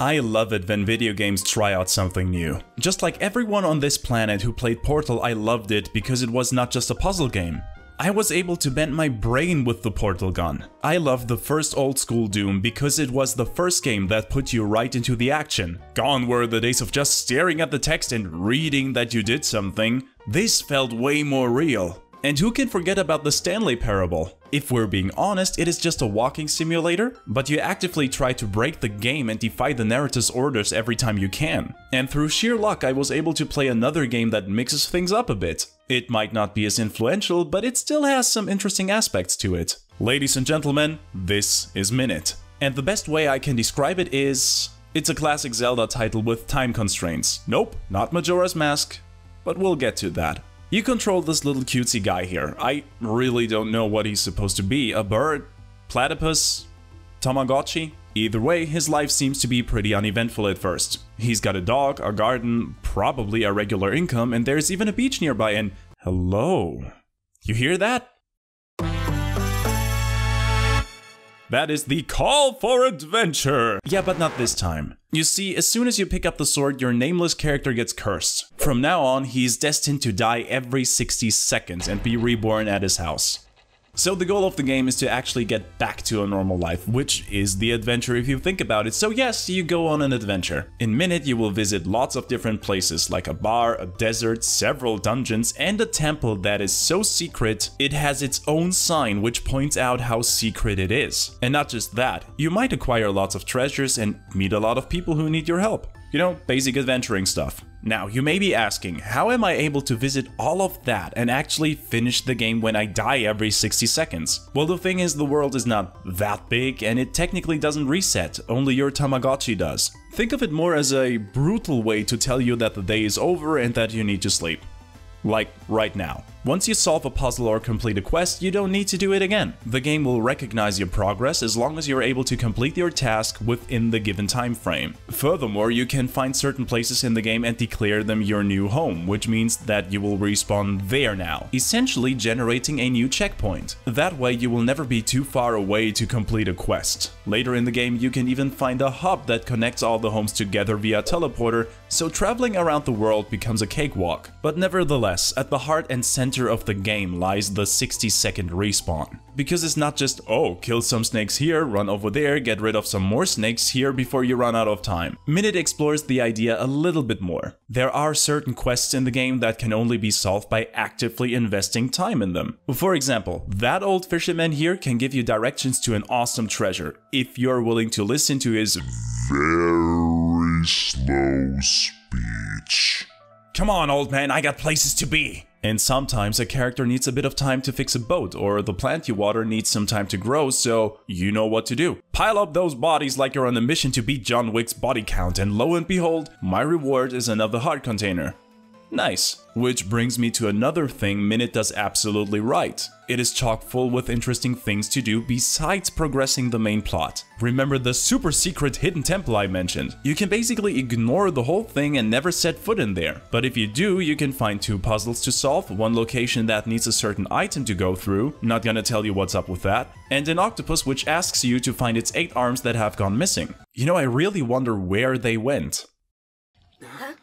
I love it when video games try out something new. Just like everyone on this planet who played Portal, I loved it because it was not just a puzzle game. I was able to bend my brain with the portal gun. I loved the first old school Doom because it was the first game that put you right into the action. Gone were the days of just staring at the text and reading that you did something. This felt way more real. And who can forget about the Stanley Parable? If we're being honest, it is just a walking simulator, but you actively try to break the game and defy the narrative's orders every time you can. And through sheer luck, I was able to play another game that mixes things up a bit. It might not be as influential, but it still has some interesting aspects to it. Ladies and gentlemen, this is Minit. And the best way I can describe it is... it's a classic Zelda title with time constraints. Nope, not Majora's Mask, but we'll get to that. You control this little cutesy guy here. I really don't know what he's supposed to be. A bird? Platypus? Tamagotchi? Either way, his life seems to be pretty uneventful at first. He's got a dog, a garden, probably a regular income, and there's even a beach nearby and... hello? You hear that? That is the call for adventure! Yeah, but not this time. You see, as soon as you pick up the sword, your nameless character gets cursed. From now on, he's destined to die every 60 seconds and be reborn at his house. So the goal of the game is to actually get back to a normal life, which is the adventure if you think about it. So yes, you go on an adventure. In Minit, you will visit lots of different places, like a bar, a desert, several dungeons, and a temple that is so secret, it has its own sign which points out how secret it is. And not just that, you might acquire lots of treasures and meet a lot of people who need your help. You know, basic adventuring stuff. Now, you may be asking, how am I able to visit all of that and actually finish the game when I die every 60 seconds? Well, the thing is, the world is not that big and it technically doesn't reset, only your Tamagotchi does. Think of it more as a brutal way to tell you that the day is over and that you need to sleep. Like right now. Once you solve a puzzle or complete a quest, you don't need to do it again. The game will recognize your progress as long as you're able to complete your task within the given time frame. Furthermore, you can find certain places in the game and declare them your new home, which means that you will respawn there now, essentially generating a new checkpoint. That way you will never be too far away to complete a quest. Later in the game, you can even find a hub that connects all the homes together via teleporter, so traveling around the world becomes a cakewalk. But nevertheless, at the heart and center of the game lies the 60-second respawn. Because it's not just, oh, kill some snakes here, run over there, get rid of some more snakes here before you run out of time. Minit explores the idea a little bit more. There are certain quests in the game that can only be solved by actively investing time in them. For example, that old fisherman here can give you directions to an awesome treasure, if you're willing to listen to his very slow speech. Come on, old man, I got places to be! And sometimes a character needs a bit of time to fix a boat, or the plant you water needs some time to grow, so you know what to do. Pile up those bodies like you're on a mission to beat John Wick's body count, and lo and behold, my reward is another heart container. Nice. Which brings me to another thing Minit does absolutely right. It is chock full with interesting things to do besides progressing the main plot. Remember the super secret hidden temple I mentioned? You can basically ignore the whole thing and never set foot in there. But if you do, you can find 2 puzzles to solve, one location that needs a certain item to go through, not gonna tell you what's up with that, and an octopus which asks you to find its 8 arms that have gone missing. You know, I really wonder where they went. Huh?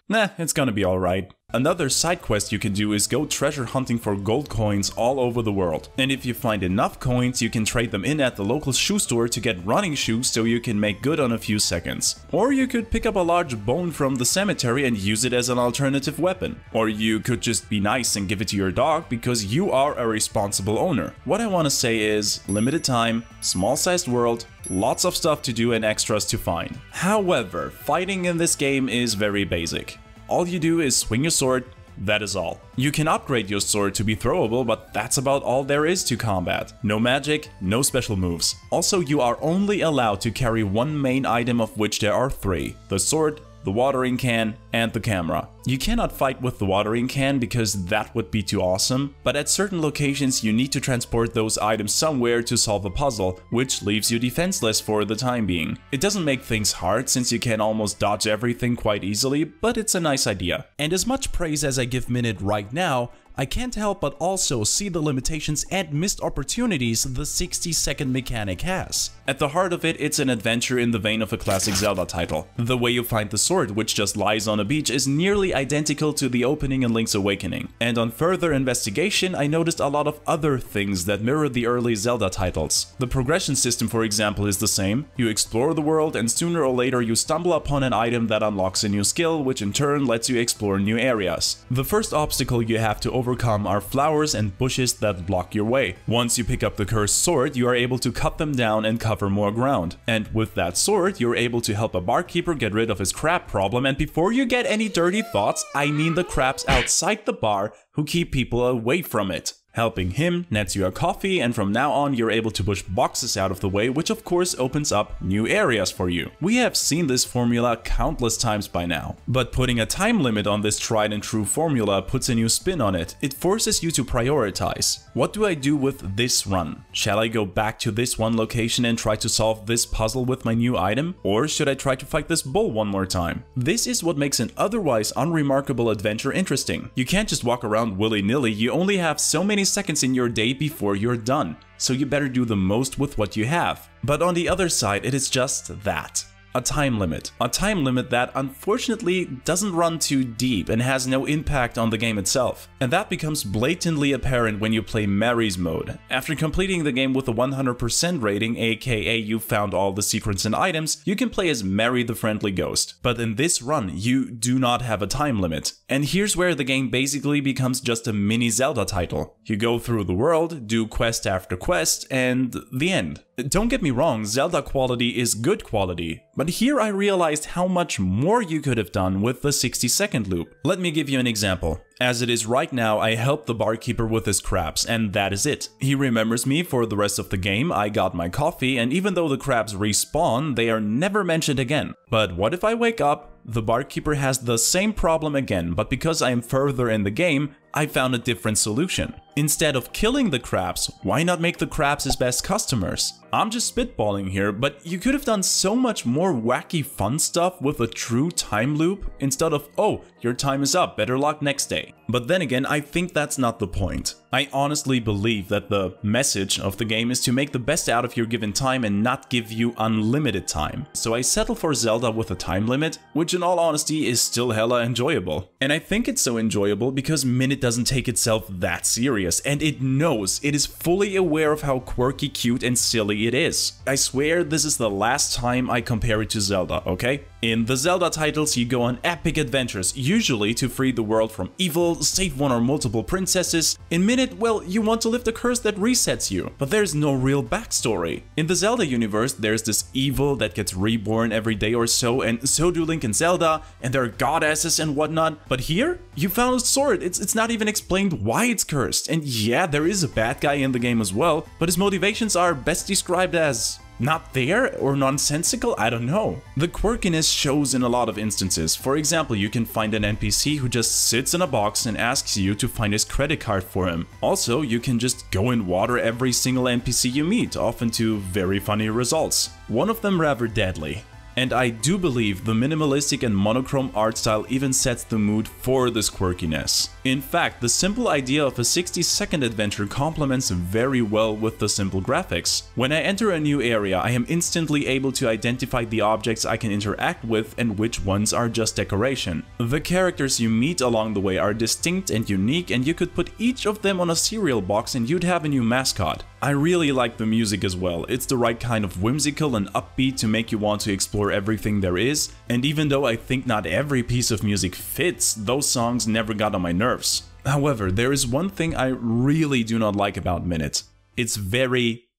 Nah, it's gonna be alright. Another side quest you can do is go treasure hunting for gold coins all over the world. And if you find enough coins, you can trade them in at the local shoe store to get running shoes so you can make good on a few seconds. Or you could pick up a large bone from the cemetery and use it as an alternative weapon. Or you could just be nice and give it to your dog because you are a responsible owner. What I want to say is, limited time, small-sized world, lots of stuff to do and extras to find. However, fighting in this game is very basic. All you do is swing your sword, that is all. You can upgrade your sword to be throwable, but that's about all there is to combat. No magic, no special moves. Also, you are only allowed to carry one main item, of which there are 3. The sword, the watering can, and the camera. You cannot fight with the watering can because that would be too awesome, but at certain locations you need to transport those items somewhere to solve a puzzle, which leaves you defenseless for the time being. It doesn't make things hard since you can almost dodge everything quite easily, but it's a nice idea. And as much praise as I give Minit right now, I can't help but also see the limitations and missed opportunities the 60-second mechanic has. At the heart of it, it's an adventure in the vein of a classic Zelda title. The way you find the sword, which just lies on a beach, is nearly identical to the opening in Link's Awakening. And on further investigation, I noticed a lot of other things that mirror the early Zelda titles. The progression system, for example, is the same. You explore the world, and sooner or later you stumble upon an item that unlocks a new skill, which in turn lets you explore new areas. The first obstacle you have to overcome are flowers and bushes that block your way. Once you pick up the cursed sword, you are able to cut them down and cover more ground. And with that sword, you're able to help a barkeeper get rid of his crab problem, and before you get any dirty thoughts, I mean the crabs outside the bar who keep people away from it. Helping him nets you a coffee, and from now on you're able to push boxes out of the way, which of course opens up new areas for you. We have seen this formula countless times by now, but putting a time limit on this tried and true formula puts a new spin on it. It forces you to prioritize. What do I do with this run? Shall I go back to this one location and try to solve this puzzle with my new item? Or should I try to fight this bull one more time? This is what makes an otherwise unremarkable adventure interesting. You can't just walk around willy-nilly, you only have so many seconds in your day before you're done, so you better do the most with what you have. But on the other side, it is just that. A time limit. A time limit that unfortunately doesn't run too deep and has no impact on the game itself. And that becomes blatantly apparent when you play Mary's mode. After completing the game with a 100% rating, aka you found all the secrets and items, you can play as Mary the Friendly Ghost. But in this run, you do not have a time limit. And here's where the game basically becomes just a mini Zelda title. You go through the world, do quest after quest, and the end. Don't get me wrong, Zelda quality is good quality, but here I realized how much more you could have done with the 60-second loop. Let me give you an example. As it is right now, I help the barkeeper with his crabs, and that is it. He remembers me for the rest of the game, I got my coffee, and even though the crabs respawn, they are never mentioned again. But what if I wake up, the barkeeper has the same problem again, but because I am further in the game, I found a different solution. Instead of killing the crabs, why not make the crabs his best customers? I'm just spitballing here, but you could have done so much more wacky fun stuff with a true time loop instead of, oh, your time is up, better luck next day. But then again, I think that's not the point. I honestly believe that the message of the game is to make the best out of your given time and not give you unlimited time. So I settle for Zelda with a time limit, which in all honesty is still hella enjoyable. And I think it's so enjoyable because Minit doesn't take itself that serious, and it knows, it is fully aware of how quirky, cute, and silly it is. I swear this is the last time I compare it to Zelda, okay? In the Zelda titles, you go on epic adventures, usually to free the world from evil, save one or multiple princesses. In Minit, well, you want to lift a curse that resets you, but there's no real backstory. In the Zelda universe, there's this evil that gets reborn every day or so, and so do Link and Zelda, and there are goddesses and whatnot. But here, you found a sword, it's not even explained why it's cursed. And yeah, there is a bad guy in the game as well, but his motivations are best described as not there or nonsensical, I don't know. The quirkiness shows in a lot of instances. For example, you can find an NPC who just sits in a box and asks you to find his credit card for him. Also, you can just go and water every single NPC you meet, often to very funny results. One of them rather deadly. And I do believe the minimalistic and monochrome art style even sets the mood for this quirkiness. In fact, the simple idea of a 60-second adventure complements very well with the simple graphics. When I enter a new area, I am instantly able to identify the objects I can interact with and which ones are just decoration. The characters you meet along the way are distinct and unique, and you could put each of them on a cereal box and you'd have a new mascot. I really like the music as well. It's the right kind of whimsical and upbeat to make you want to explore everything there is, and even though I think not every piece of music fits, those songs never got on my nerves. However, there is one thing I really do not like about Minit. It's very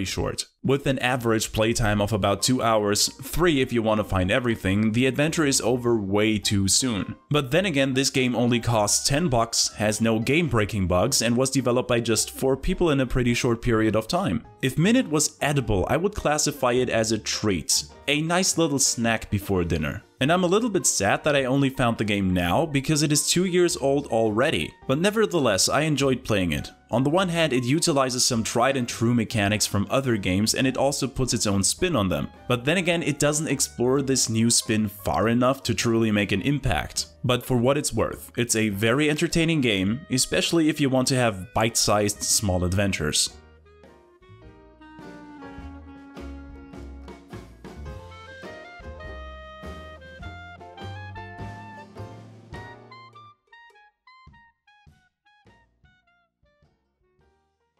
short. With an average playtime of about 2 hours, 3 if you want to find everything, the adventure is over way too soon. But then again, this game only costs $10, has no game-breaking bugs, and was developed by just 4 people in a pretty short period of time. If Minit was edible, I would classify it as a treat. A nice little snack before dinner. And I'm a little bit sad that I only found the game now, because it is 2 years old already. But nevertheless, I enjoyed playing it. On the one hand, it utilizes some tried and true mechanics from other games, and it also puts its own spin on them. But then again, it doesn't explore this new spin far enough to truly make an impact. But for what it's worth, it's a very entertaining game, especially if you want to have bite-sized small adventures.